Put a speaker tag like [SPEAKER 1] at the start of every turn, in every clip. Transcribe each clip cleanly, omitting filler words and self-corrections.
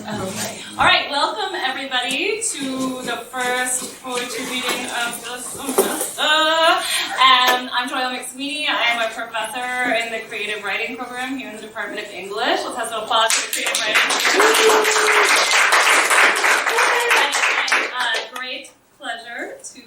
[SPEAKER 1] Okay. All right, welcome everybody to the first poetry reading of the semester. I'm Joelle McSweeney. I am a professor in the creative writing program here in the Department of English. Let's have some applause for the creative writing program. It's my great pleasure to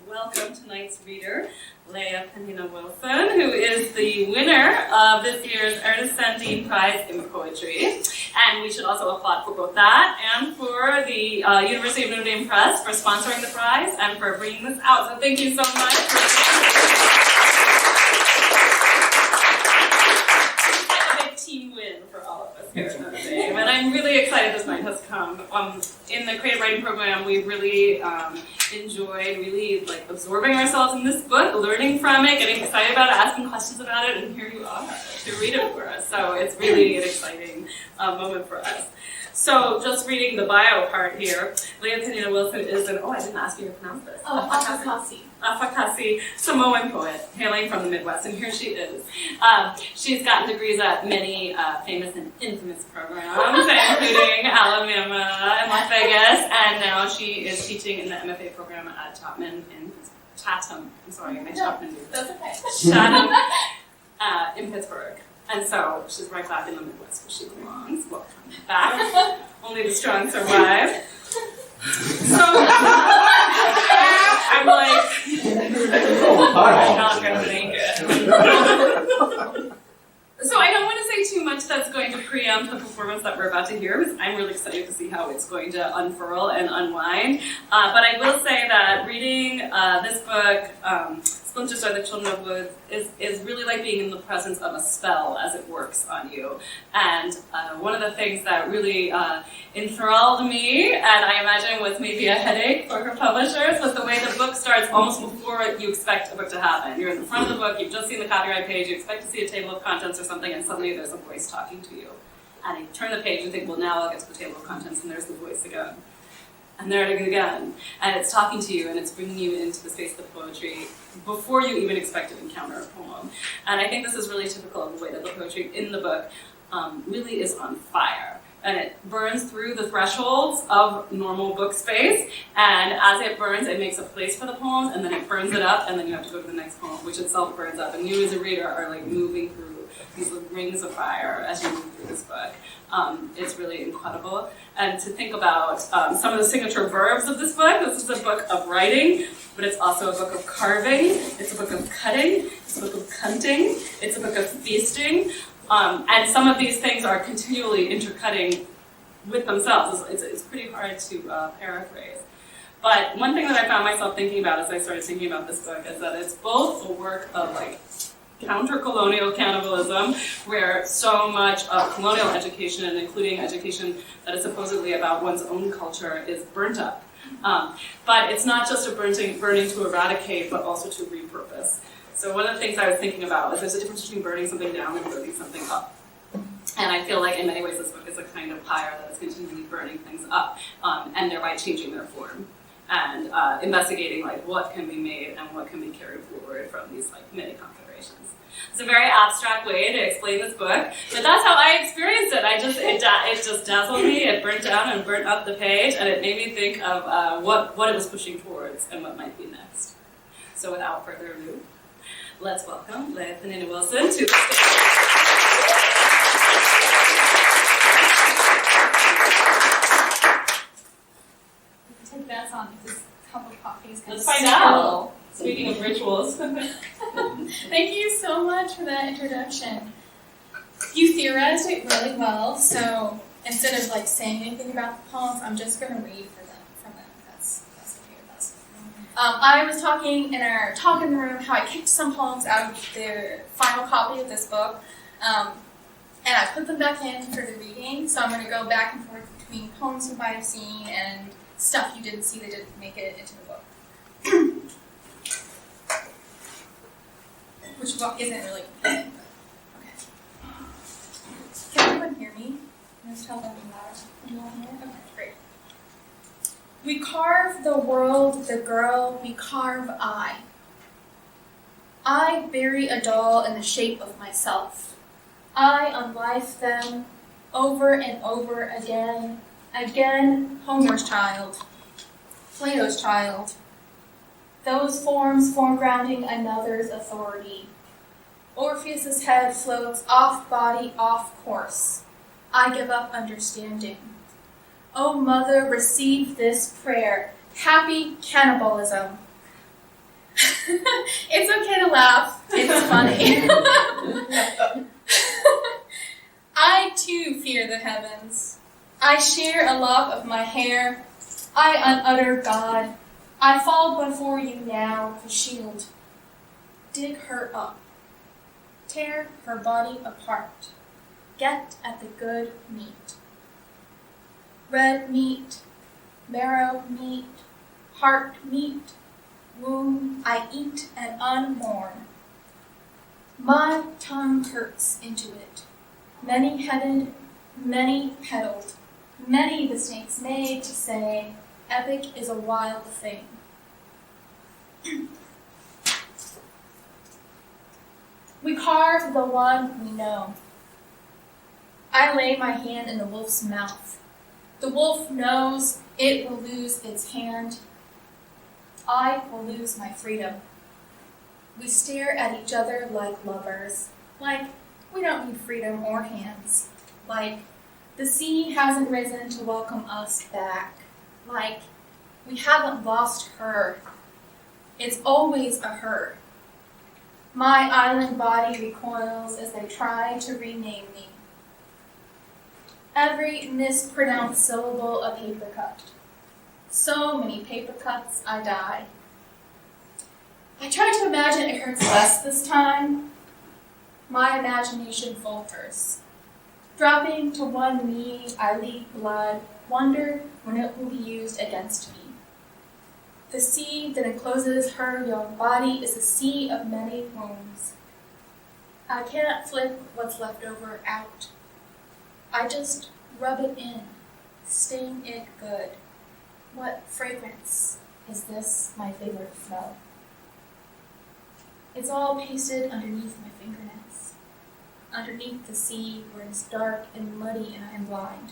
[SPEAKER 1] welcome tonight's reader, Leia Penina Wilson, who is the winner of this year's Ernest Sandeen Prize in Poetry. And we should also applaud for both that and for the University of Notre Dame Press for sponsoring the prize and for bringing this out. So thank you so much. It's a big team win for all of us here at Notre Dame. And I'm really excited this night has come. In the creative writing program, we really enjoyed absorbing ourselves in this book, learning from it, getting excited about it, asking questions about it, and here you are to read it for us. So it's really an exciting moment for us. So just reading the bio part here, Leia Penina Wilson is an, I didn't ask you to pronounce this. Afakasi Samoan poet, hailing from the Midwest, and here she is. She's gotten degrees at many famous and infamous programs, including Alabama and Las Vegas, and now she is teaching in the MFA program at Chatham.
[SPEAKER 2] That's okay.
[SPEAKER 1] Chatham in Pittsburgh. And so she's right back in the Midwest where she belongs. Welcome back. Only the strong survive. So I'm like, I'm not going to make it. So I don't want to say too much that's going to preempt the performance that we're about to hear, because I'm really excited to see how it's going to unfurl and unwind. But I will say that reading this book, Splinters Are the Children of Wood, is really like being in the presence of a spell as it works on you. And one of the things that really enthralled me, and I imagine was maybe a headache for her publishers, was the way the book starts almost before you expect a book to happen. You're in the front of the book, you've just seen the copyright page, you expect to see a table of contents or something, and suddenly there's a voice talking to you. And you turn the page and think, well, now I'll get to the table of contents, and there's the voice again. And there it is again. And it's talking to you, and it's bringing you into the space of poetry before you even expect to encounter a poem. And I think this is really typical of the way that the poetry in the book really is on fire. And it burns through the thresholds of normal book space, and as it burns, it makes a place for the poems, and then it burns it up, and then you have to go to the next poem, which itself burns up. And you as a reader are like moving through these rings of fire as you move through this book. It's really incredible. And to think about some of the signature verbs of this is a book of writing, but it's also a book of carving, it's a book of cutting, it's a book of cunting, it's a book of feasting, and some of these things are continually intercutting with themselves. It's pretty hard to paraphrase. But one thing that I found myself thinking about as I started thinking about this book is that it's both a work of counter-colonial cannibalism, where so much of colonial education, and including education that is supposedly about one's own culture, is burnt up. But it's not just a burning to eradicate, but also to repurpose. So one of the things I was thinking about was there's a difference between burning something down and burning something up. And I feel like in many ways this book is a kind of fire that is continually burning things up, and thereby changing their form. And investigating what can be made and what can be carried forward from these many configurations. It's a very abstract way to explain this book, but that's how I experienced it. It just dazzled me. It burnt down and burnt up the page, and it made me think of what it was pushing towards and what might be next. So without further ado, let's welcome Leia Penina Wilson to the stage.
[SPEAKER 2] Take that on because a cup of coffee is
[SPEAKER 1] Let's find out. Speaking of rituals.
[SPEAKER 2] Thank you so much for that introduction. You theorized it really well, so instead of saying anything about the poems, I'm just going to read from them. That's okay with us. I was talking in our talking room how I kicked some poems out of the final copy of this book, and I put them back in for the reading. So I'm going to go back and forth between poems you might have seen and stuff you didn't see that didn't make it into the book. Which isn't really important, but okay. Can anyone hear me? Can I just tell them loud? Okay, great. We carve the world, the girl, we carve I. I bury a doll in the shape of myself. I unlife them over and over again, Again, Homer's child, Plato's child. Those forms foregrounding another's authority. Orpheus's head floats off body, off course. I give up understanding. Oh, mother, receive this prayer. Happy cannibalism. It's okay to laugh. It's funny. I too fear the heavens. I share a lock of my hair. I unutter God. I fall before you now, the shield. Dig her up. Tear her body apart. Get at the good meat. Red meat, marrow meat, heart meat, womb I eat and unmourn. My tongue hurts into it. Many-headed, many-petaled, many the snakes made to say, epic is a wild thing. We carve the one we know. I lay my hand in the wolf's mouth. The wolf knows it will lose its hand. I will lose my freedom. We stare at each other like lovers, like we don't need freedom or hands, like the sea hasn't risen to welcome us back, like we haven't lost her. It's always a her. My island body recoils as they try to rename me. Every mispronounced syllable a paper cut. So many paper cuts, I die. I try to imagine it hurts less this time. My imagination falters. Dropping to one knee, I leak blood, wonder when it will be used against me. The sea that encloses her young body is a sea of many wounds. I cannot flip what's left over out. I just rub it in, sting it good. What fragrance is this, my favorite smell? It's all pasted underneath my fingernails, underneath the sea where it is dark and muddy and I am blind.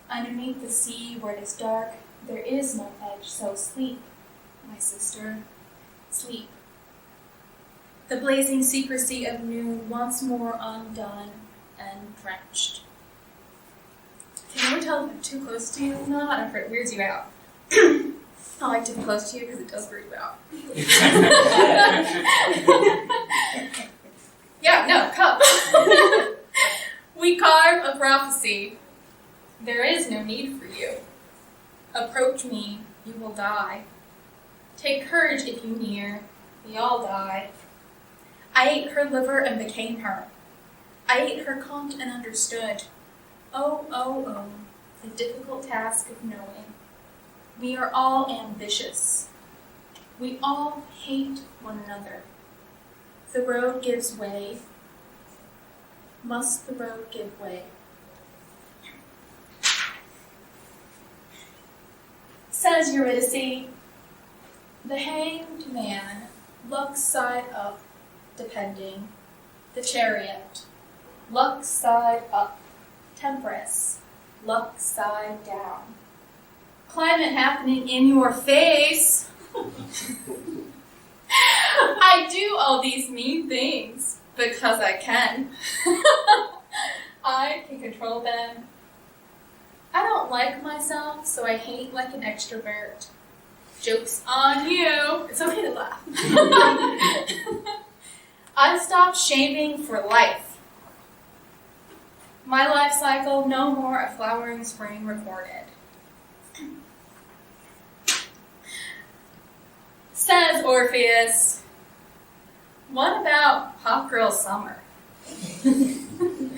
[SPEAKER 2] Underneath the sea where it is dark, there is no edge, so sleep, my sister, sleep. The blazing secrecy of noon once more undone and drenched. Can you tell if I'm too close to you or not? I'm afraid it weirds you out. I like to be close to you because it does weird you out. Yeah, no, come. We carve a prophecy. There is no need for you. Approach me, you will die. Take courage if you near, we all die. I ate her liver and became her. I ate her conch and understood. Oh, oh, oh, the difficult task of knowing. We are all ambitious. We all hate one another. The road gives way. Must the road give way? Says Eurydice, the hanged man looks side up, depending. The chariot, looks side up. Temperance, look side down. Climate happening in your face. I do all these mean things because I can. I can control them. I don't like myself, so I hate like an extrovert. Joke's on you. It's okay to laugh. I've stopped shaming for life. My life cycle, no more a flowering spring recorded. Says Orpheus, what about Hot Girl Summer? The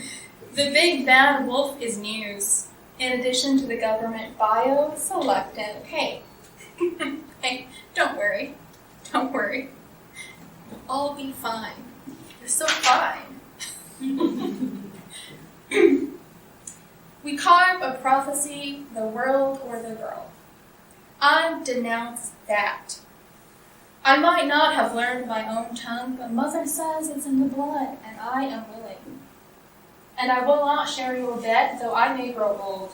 [SPEAKER 2] big bad wolf is news, in addition to the government bio-selective. Hey, hey, don't worry, we'll all be fine. You're so fine. We carve a prophecy, the world or the girl. I denounce that. I might not have learned my own tongue, but mother says it's in the blood, and I am willing. And I will not share your bed, though I may grow old.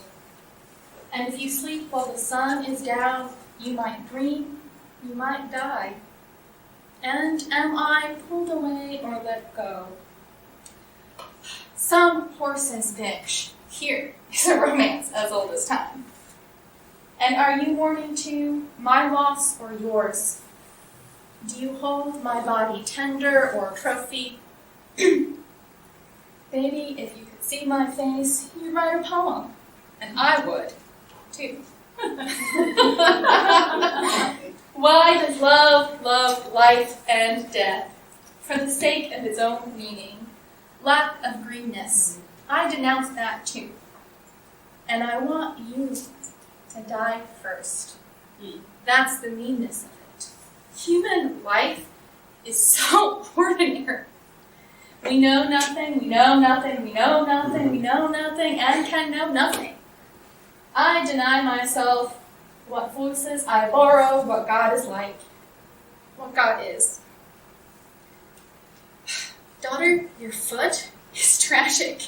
[SPEAKER 2] And if you sleep while the sun is down, you might dream, you might die. And am I pulled away or let go? Some horses bitch. Here is a romance as old as time. And are you mourning too, my loss or yours? Do you hold my body tender or trophy? Baby, if you could see my face, you'd write a poem. And I would, too. Why does love love life and death? For the sake of its own meaning. Lack of greenness. I denounce that too. And I want you to die first. That's the meanness of it. Human life is so ordinary. We know nothing, we know nothing, we know nothing, we know nothing, and can know nothing. I deny myself what voices I borrow, what God is like, what God is. Daughter, your foot is tragic.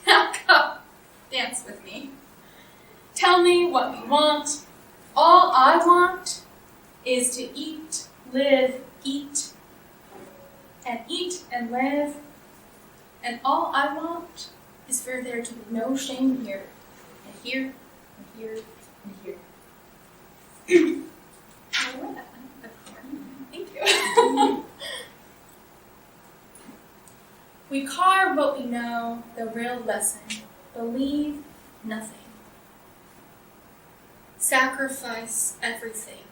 [SPEAKER 2] Now come, dance with me. Tell me what you want. All I want is to eat, live, eat, and live. And all I want is for there to be no shame here, and here, and here, and here. I love that one. Thank you. We carve what we know, the real lesson. Believe nothing. Sacrifice everything.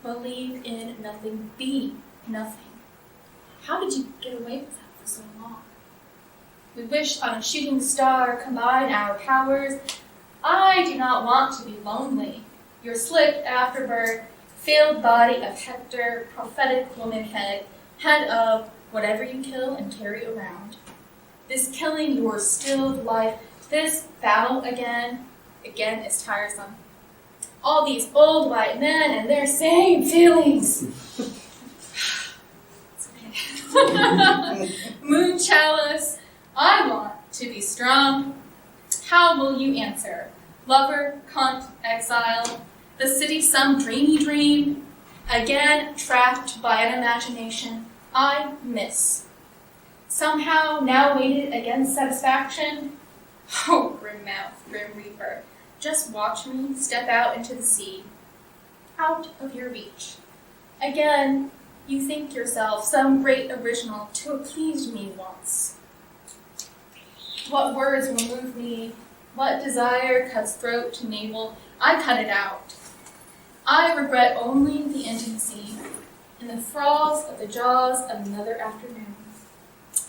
[SPEAKER 2] Believe in nothing. Be nothing. How did you get away with that for so long? We wish on a shooting star, combine our powers. I do not want to be lonely. Your slipped afterbirth, failed body of Hector, prophetic womanhead, head of whatever you kill and carry around. This killing your stilled life, this battle again is tiresome. All these old white men and their same feelings. It's okay. Moon chalice, I want to be strong. How will you answer? Lover, cunt, exile, the city some dreamy dream, again trapped by an imagination. I miss. Somehow now weighted against satisfaction. Oh, grim mouth, grim reaper, just watch me step out into the sea, out of your reach. Again, you think yourself some great original to have pleased me once. What words will move me? What desire cuts throat to navel? I cut it out. I regret only the intimacy in the thralls of the jaws of another afternoon,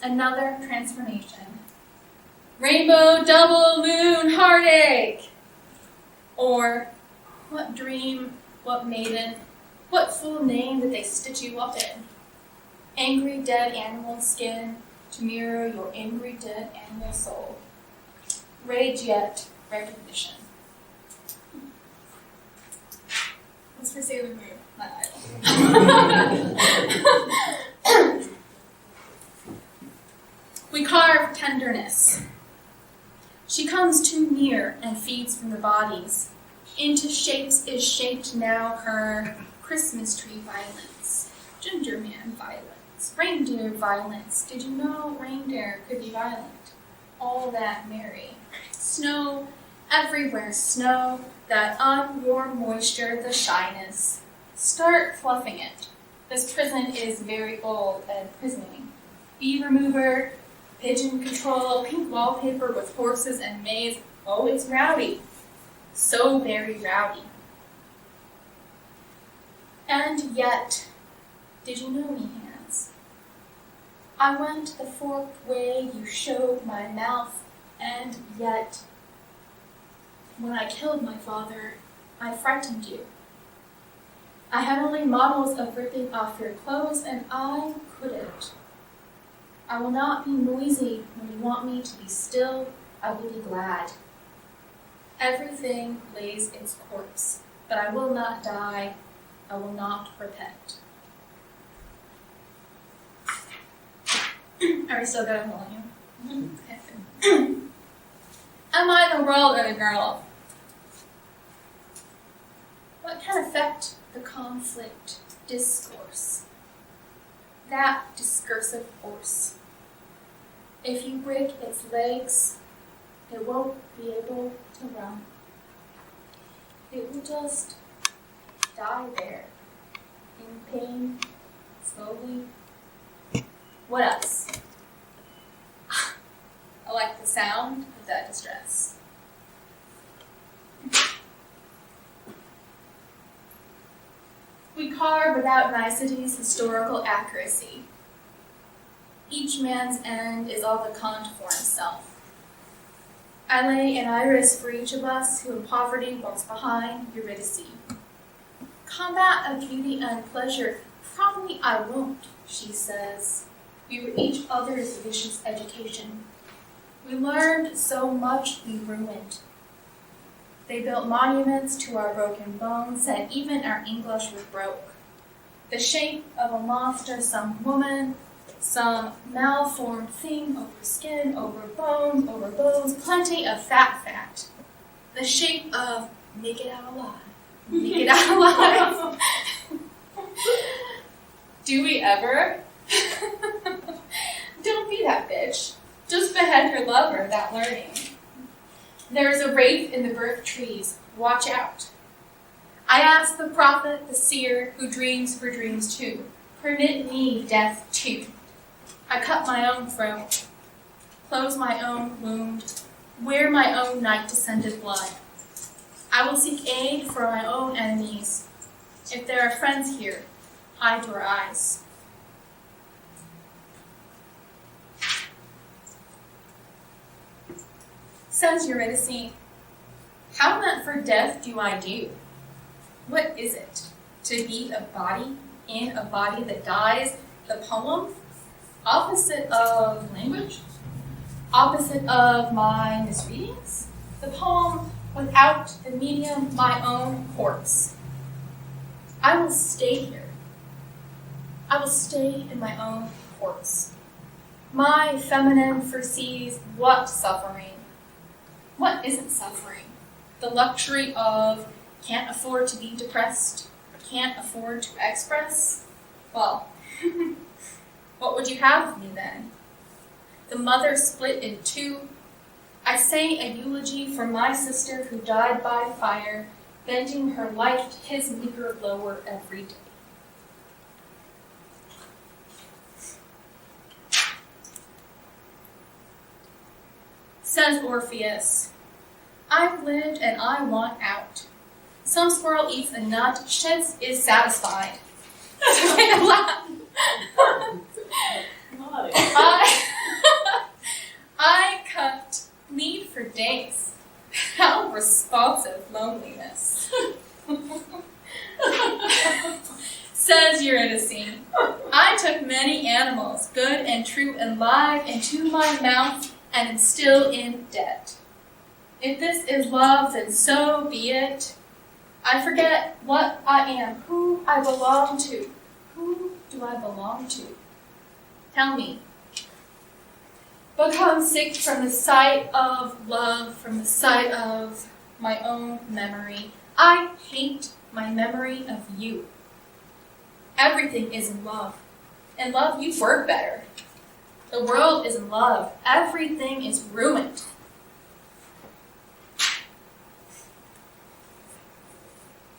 [SPEAKER 2] another transformation. Rainbow, double moon, heartache! Or, what dream, what maiden, what full name did they stitch you up in? Angry dead animal skin to mirror your angry dead animal soul. Rage yet, recognition. That's for Sailor Moon, not Idol. We carve tenderness. She comes too near and feeds from the bodies. Into shapes is shaped now her Christmas tree violence, ginger man violence, reindeer violence. Did you know reindeer could be violent? All that merry. Snow, everywhere snow, that unwarm moisture, the shyness. Start fluffing it. This prison is very old and prisoning. Bee remover, pigeon control, pink wallpaper with horses and maids. Oh, it's rowdy. So very rowdy. And yet, did you know me, hands? I went the forked way you showed my mouth, and yet, when I killed my father, I frightened you. I had only models of ripping off your clothes, and I couldn't. I will not be noisy when you want me to be still. I will be glad. Everything lays its corpse, but I will not die. I will not repent. Are we still good at volume? Okay. Am I the world or the girl? What can affect the conflict discourse? That discursive force. If you break its legs, it won't be able to run. It will just die there, in pain, slowly. What else? I like the sound of that distress. We carve without niceties historical accuracy. Each man's end is all the cont for himself. I lay an iris for each of us who in poverty walks behind Eurydice. Combat of beauty and pleasure, probably I won't, she says. We were each other's vicious education. We learned so much we ruined. They built monuments to our broken bones, and even our English was broke. The shape of a monster, some woman, some malformed thing, over skin, over bones, plenty of fat. The shape of make it out alive. Make it out alive. Do we ever? Don't be that bitch. Just behead your lover without learning. There is a wraith in the birth trees. Watch out. I ask the prophet, the seer, who dreams for dreams too. Permit me death too. I cut my own throat, close my own wound, wear my own night-descended blood. I will seek aid for my own enemies. If there are friends here, hide your eyes. Says Eurydice, how meant for death do I do? What is it? To be a body in a body that dies? The poem? Opposite of language? Opposite of my misreadings? The poem without the medium, my own corpse. I will stay here. I will stay in my own corpse. My feminine foresees what suffering? What isn't suffering? The luxury of can't afford to be depressed, can't afford to express? Well, what would you have of me then? The mother split in two. I sang a eulogy for my sister who died by fire, bending her life to his meager lower every day. Says Orpheus, I've lived and I want out. Some squirrel eats a nut, sheds is satisfied. I cut bleed for days. How responsive loneliness. Says Eurydice, I took many animals, good and true and live, into my mouth and am still in debt. If this is love, then so be it. I forget what I am, who I belong to. Who do I belong to? Tell me. Become sick from the sight of love, from the sight of my own memory. I hate my memory of you. Everything is in love. In love, you work better. The world is in love. Everything is ruined.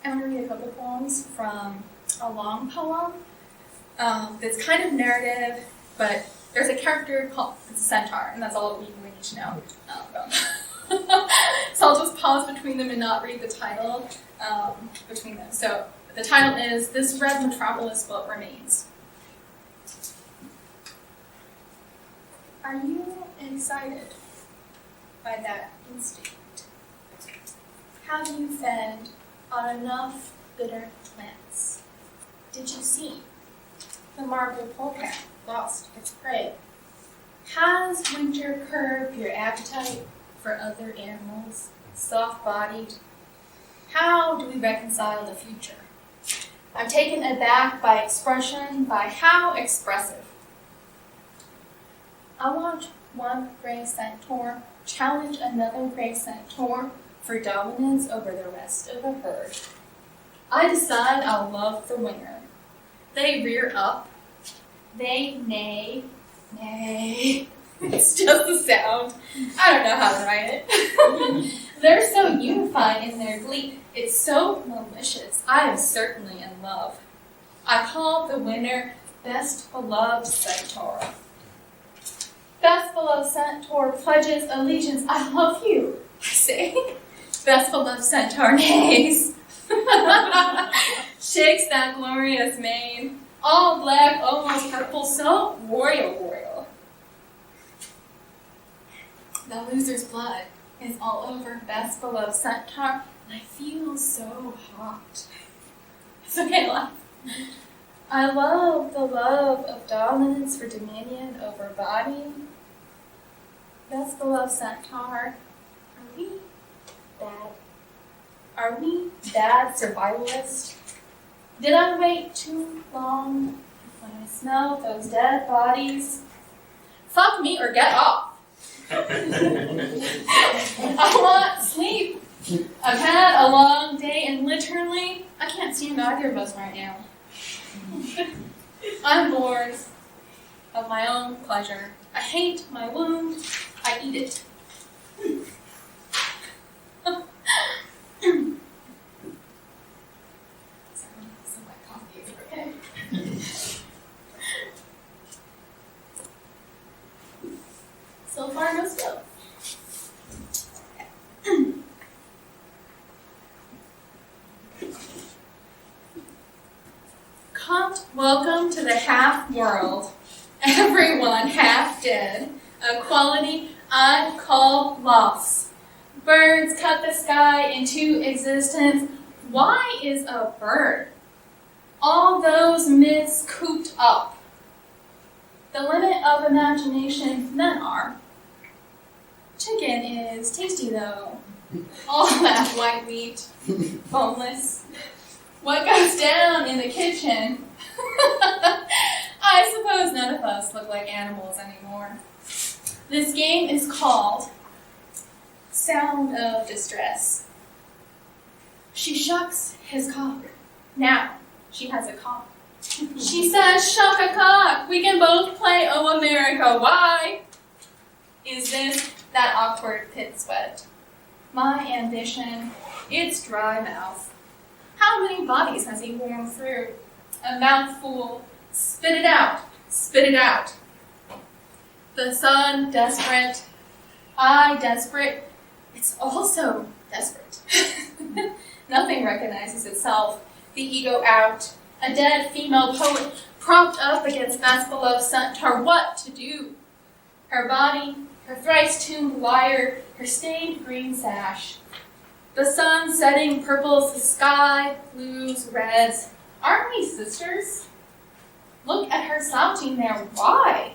[SPEAKER 2] I'm going to read a couple poems from a long poem that's kind of narrative, but there's a character called it's a centaur, and that's all we need to know. So I'll just pause between them and not read the title between them. So the title is This Red Metropolis What Remains. Are you excited by that instinct? Have you fed on enough bitter plants? Did you see the marble polecat lost its prey? Has winter curbed your appetite for other animals, soft-bodied? How do we reconcile the future? I'm taken aback by expression, by how expressive. I watch one gray centaur challenge another gray centaur for dominance over the rest of the herd. I decide I'll love the winner. They rear up. They neigh. Neigh. It's just a sound. I don't know how to write it. They're so unified in their glee. It's so malicious. I am certainly in love. I call the winner Best Beloved Centaur. Best Beloved Centaur pledges allegiance. I love you, I say. Best Beloved Centaur neighs. Shakes that glorious mane. All black, almost purple, so royal. The loser's blood is all over Best Beloved Centaur, and I feel so hot. It's okay, laugh. I love the love of dominance for dominion over body. Best Beloved Centaur, are we bad survivalists? Did I wait too long when I smelled those dead bodies? Fuck me or get off. I want sleep. I've had a long day and literally, I can't stand either of us right now. I'm bored of my own pleasure. I hate my wound. I eat it. Sorry, some of my coffee is okay. So far, no spill. Welcome to the half world. Everyone half dead. A quality I call loss. Birds cut the sky into existence. Why is a bird? All those myths cooped up. The limit of imagination men are. Chicken is tasty though. All that white meat, boneless. What goes down in the kitchen? I suppose none of us look like animals anymore. This game is called Sound of Distress. She shucks his cock. Now she has a cock. She says, shuck a cock. We can both play Oh America. Why? Is this that awkward pit sweat? My ambition, it's dry mouth. How many bodies has he worn through? A mouthful. Spit it out. Spit it out. The sun desperate. I desperate. It's also desperate. Nothing recognizes itself. The ego out. A dead female poet propped up against Best Beloved Centaur. What to do? Her body, her thrice-tuned lyre, her stained green sash. The sun setting purples the sky, blues, reds. Aren't we sisters? Look at her slouching there. Why?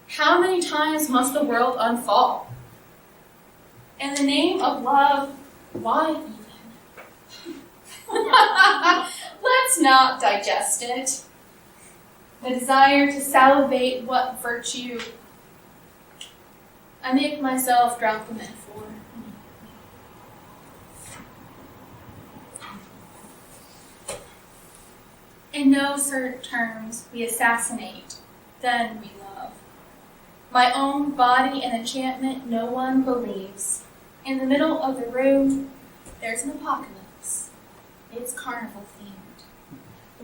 [SPEAKER 2] How many times must the world unfall? In the name of love, why even? Let's not digest it. The desire to salivate what virtue? I make myself drop the metaphor. In no certain terms, we assassinate, then we love. My own body and enchantment no one believes. In the middle of the room, there's an apocalypse. It's carnival themed.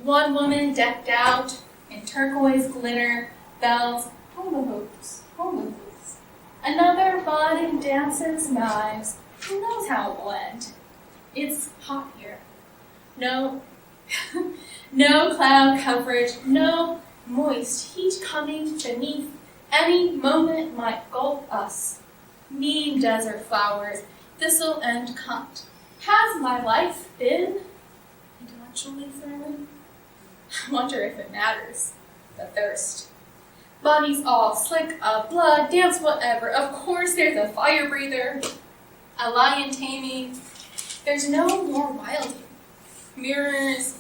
[SPEAKER 2] One woman decked out in turquoise glitter, bells, hula hoops, hula hoops. Another body dances knives. Who knows how it will end? It's hot here. No cloud coverage, no moist heat coming beneath. Any moment might gulp us. Mean desert flowers, thistle and cunt. Has my life been intellectually thrilling? I wonder if it matters. The thirst. Bodies all slick of blood, dance whatever. Of course there's a fire breather, a lion taming. There's no more wilding. Mirrors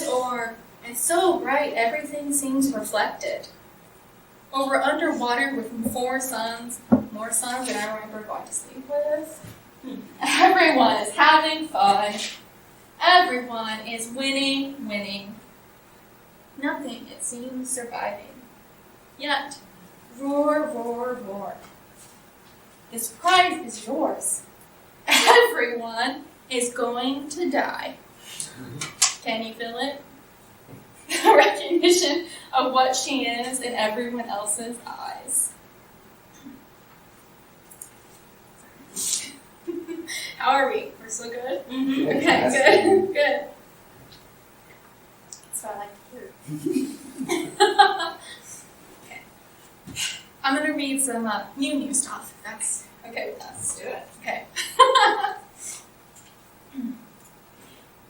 [SPEAKER 2] or, it's so bright everything seems reflected. Or we're underwater with 4 suns, more suns than I remember going to sleep with. Everyone is having fun. Everyone is winning, winning. Nothing, it seems, surviving. Yet, roar, roar, roar. This prize is yours. Everyone is going to die. Can you feel it? The recognition of what she is in everyone else's eyes. How are we? We're still good?
[SPEAKER 1] Mm-hmm.
[SPEAKER 2] Okay, good, good. That's what I like to hear. Okay. I'm going to read some new stuff, if that's okay with us.
[SPEAKER 1] Let's do it.
[SPEAKER 2] Okay.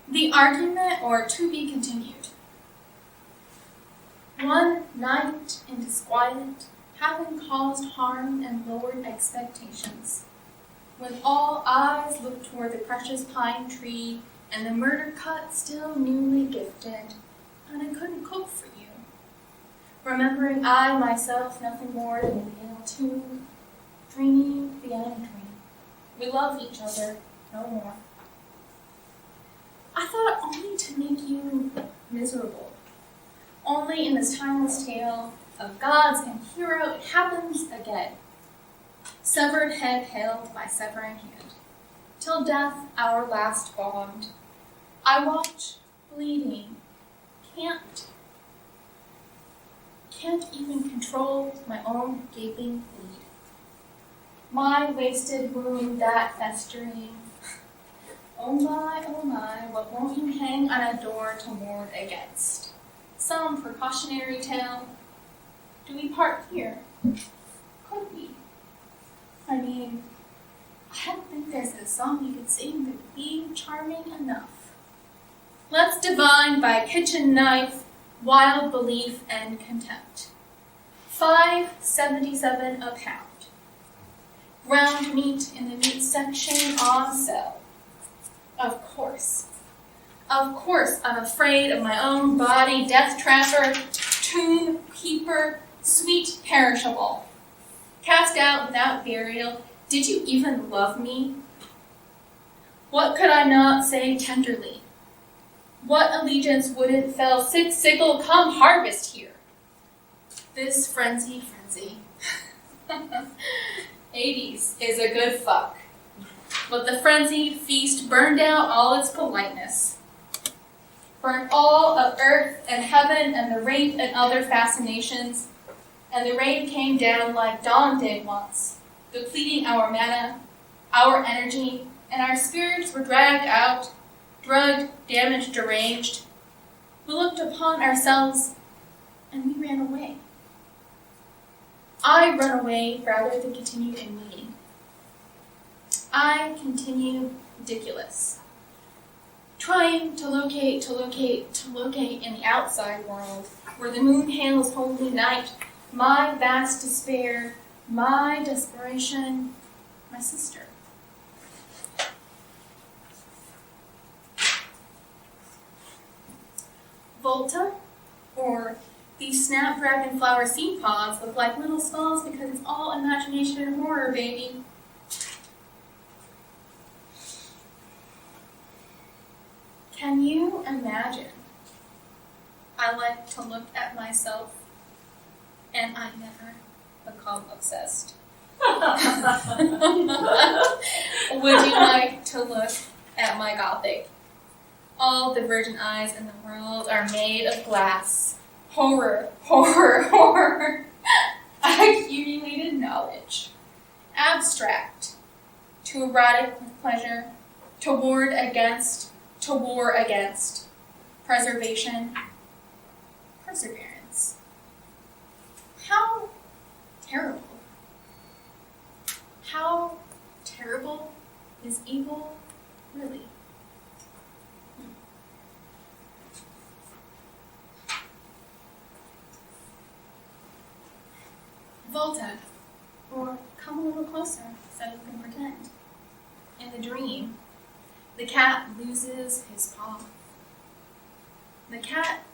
[SPEAKER 2] The argument, or to be continued. One night in disquiet, having caused harm and lowered expectations, when all eyes looked toward the precious pine tree and the murder cut still newly gifted, and I couldn't cook for you, remembering I myself nothing more than an ill tune, dreaming the end dream. We love each other no more. I thought only to make you miserable. Only in this timeless tale of gods and hero it happens again. Severed head held by severing hand, till death our last bond. I watch, bleeding, can't even control my own gaping bleed. My wasted wound that festering. Oh my, what won't you hang on a door to ward against? Some precautionary tale. Do we part here? Could we? I mean, I don't think there's a song you could sing that would be charming enough. Let's divine by kitchen knife, wild belief and contempt. $5.77 a pound. Ground meat in the meat section on sale. Of course, I'm afraid of my own body, death trapper, tomb keeper, sweet perishable. Cast out without burial, did you even love me? What could I not say tenderly? What allegiance wouldn't fell six sickle come harvest here? This frenzy. 80s is a good fuck. But the frenzied feast burned out all its politeness. Burnt all of earth and heaven and the rape and other fascinations. And the rain came down like dawn did once, depleting our mana, our energy, and our spirits were dragged out, drugged, damaged, deranged. We looked upon ourselves and we ran away. I run away rather than continue in meaning. I continue ridiculous, trying to locate in the outside world, where the moon hails holy night, my vast despair, my desperation, my sister. Volta, or these snapdragon flower seed pods, look like little skulls because it's all imagination and horror, baby. Can you imagine? I like to look at myself, and I never become obsessed. Would you like to look at my Gothic? All the virgin eyes in the world are made of glass. Horror, horror, horror. Accumulated knowledge. Abstract. Too erotic with pleasure. To ward against. To war against. Preservation. Perseverance. How terrible. How terrible is evil really? Volta, or come a little closer so you can pretend. In the dream, the cat loses his paw. The cat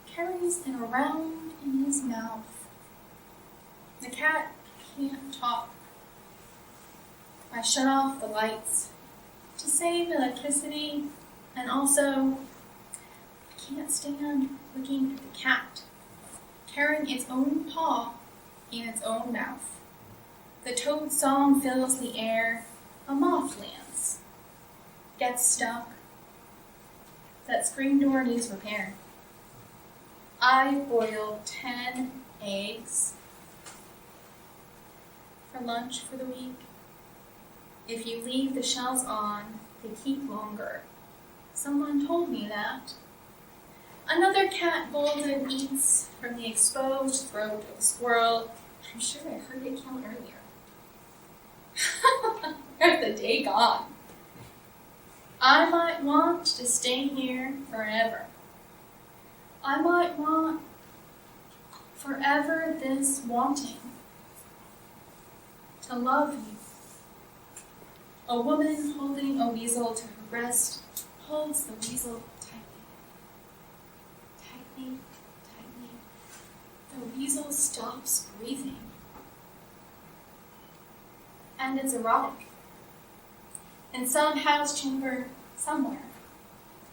[SPEAKER 2] carries it around in his mouth. The cat can't talk. I shut off the lights to save electricity And also, I can't stand looking at the cat carrying its own paw in its own mouth. The toad song fills the air, a moth lands, gets stuck. That screen door needs repair. I boiled 10 eggs for lunch for the week. If you leave the shells on, they keep longer. Someone told me that. Another cat golden eats from the exposed throat of a squirrel. I'm sure I heard it kill earlier. Where's the day gone? I might want to stay here forever. I might want forever this wanting to love you. A woman holding a weasel to her breast holds the weasel tightly. Tightly, tightly. The weasel stops breathing. And it's erotic. In some house chamber somewhere,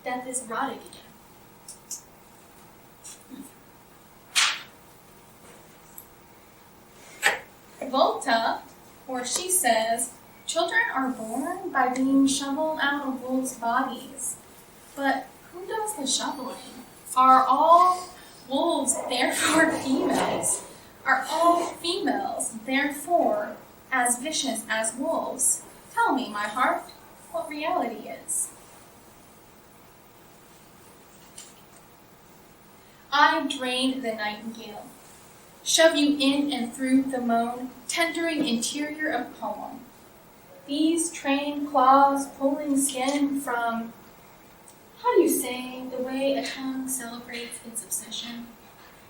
[SPEAKER 2] death is erotic again. Volta, or she says, children are born by being shoveled out of wolves' bodies. But who does the shoveling? Are all wolves therefore females? Are all females therefore as vicious as wolves? Tell me, my heart, what reality is. I drain the nightingale, shove you in and through the moan, tendering interior of poem. These trained claws pulling skin from, how do you say, the way a tongue celebrates its obsession?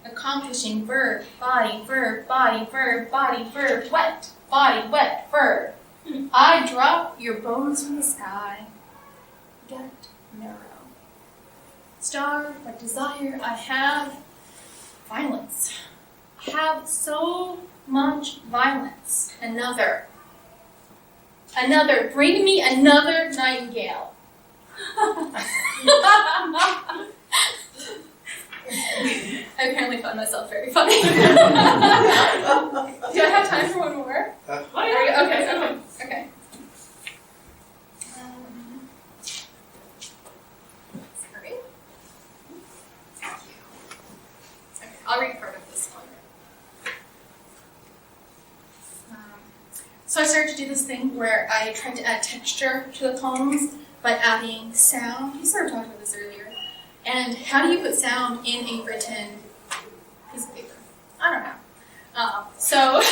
[SPEAKER 2] Accomplishing verb, body, verb, body, verb, body, verb, wet, body, wet, verb. I drop your bones from the sky. Get narrow. Starved by desire, I have violence. I have so much violence. Another. Bring me another nightingale. I apparently found myself very funny. Do I have time for one more? Okay. Sorry. Okay, I'll read part of this one. So I started to do this thing where I tried to add texture to the poems by adding sound. You sort of talked about this earlier. And how do you put sound in a written piece of paper? I don't know. So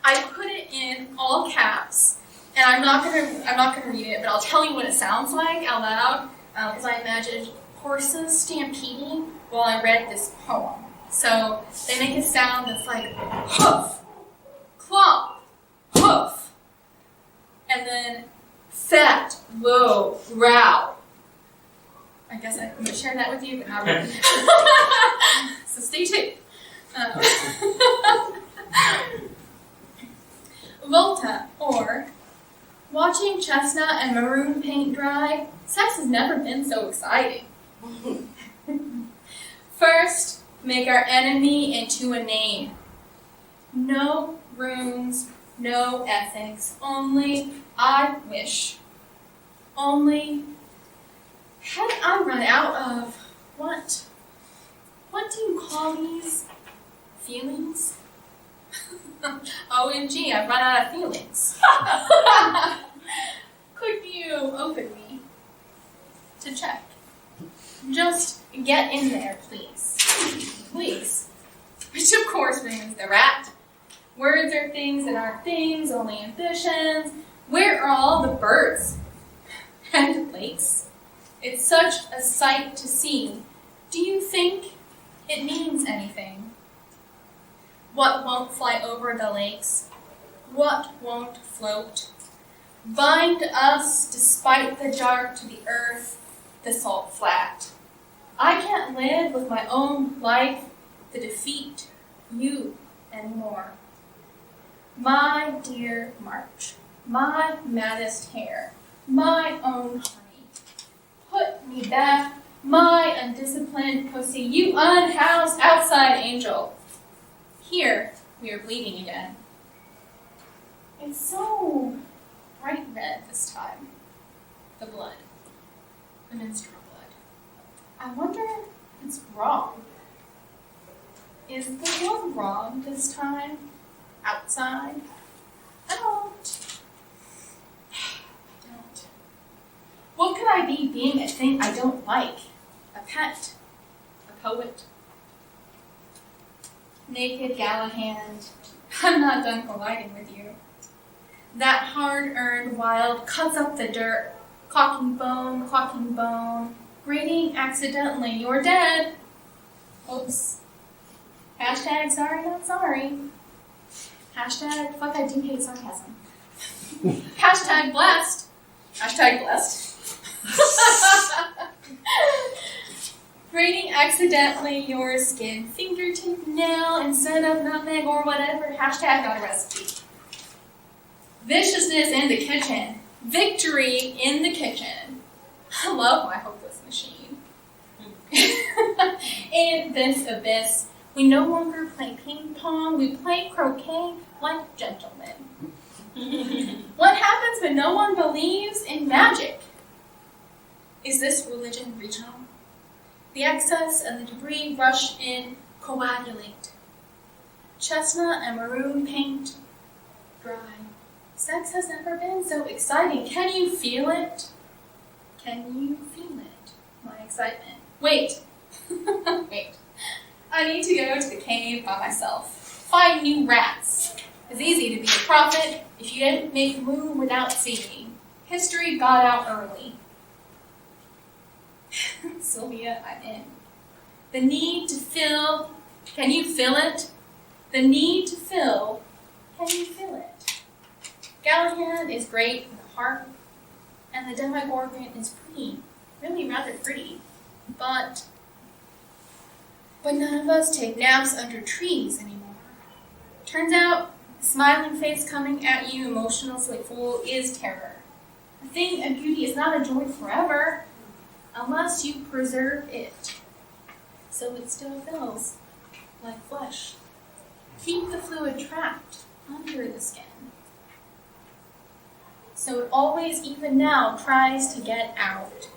[SPEAKER 2] I put it in all caps, and I'm not gonna read it, but I'll tell you what it sounds like out loud, because I imagined horses stampeding while I read this poem. So they make a sound that's like hoof, clomp, hoof, and then fat, low, growl. I guess I'm going to share that with you, but not really. So stay tuned. Volta, or watching chestnut and maroon paint dry, sex has never been so exciting. First, make our enemy into a name. No runes, no ethics, only I wish. Only, had I run out of what? What do you call these? Feelings? OMG, I've run out of feelings. Could you open me to check? Just get in there, please. Please. Which of course brings the rat. Words are things that aren't things, only ambitions. Where are all the birds? And lakes? It's such a sight to see. Do you think it means anything? What won't fly over the lakes? What won't float? Bind us despite the dark to the earth, the salt flat. I can't live with my own life, the defeat, you, and more. My dear March, my maddest hair, my own honey, Me back, my undisciplined pussy, you unhoused outside angel. Here, we are bleeding again. It's so bright red this time. The blood. The menstrual blood. I wonder if it's wrong. Is the blood wrong this time? Outside? I don't. What could I be being a thing I don't like? A pet? A poet? Naked Galahand, I'm not done colliding with you. That hard-earned wild cuts up the dirt, clocking bone, grating accidentally, you're dead. Oops. Hashtag sorry, not sorry. Hashtag fuck, I do hate sarcasm. Hashtag blessed. Hashtag blessed. Grating accidentally your skin, fingertip, nail, instead of nutmeg or whatever. Hashtag not a recipe. Viciousness in the kitchen. Victory in the kitchen. I love my hopeless machine. In this abyss, we no longer play ping pong, we play croquet like gentlemen. What happens when no one believes in magic? Is this religion regional? The excess and the debris rush in, coagulate. Chestnut and maroon paint, dry. Sex has never been so exciting. Can you feel it? Can you feel it? My excitement. Wait. Wait. I need to go to the cave by myself. Find new rats. It's easy to be a prophet if you didn't make a move without seeing. History got out early. Sylvia, I'm in. The need to fill. Can you feel it? The need to fill. Can you feel it? Galahad is great for the heart, and the Demogorgon is pretty, really rather pretty, but none of us take naps under trees anymore. Turns out, the smiling face coming at you, emotional, playful, is terror. A thing of beauty is not enjoyed forever, unless you preserve it, so it still feels like flesh. Keep the fluid trapped under the skin, so it always, even now, tries to get out.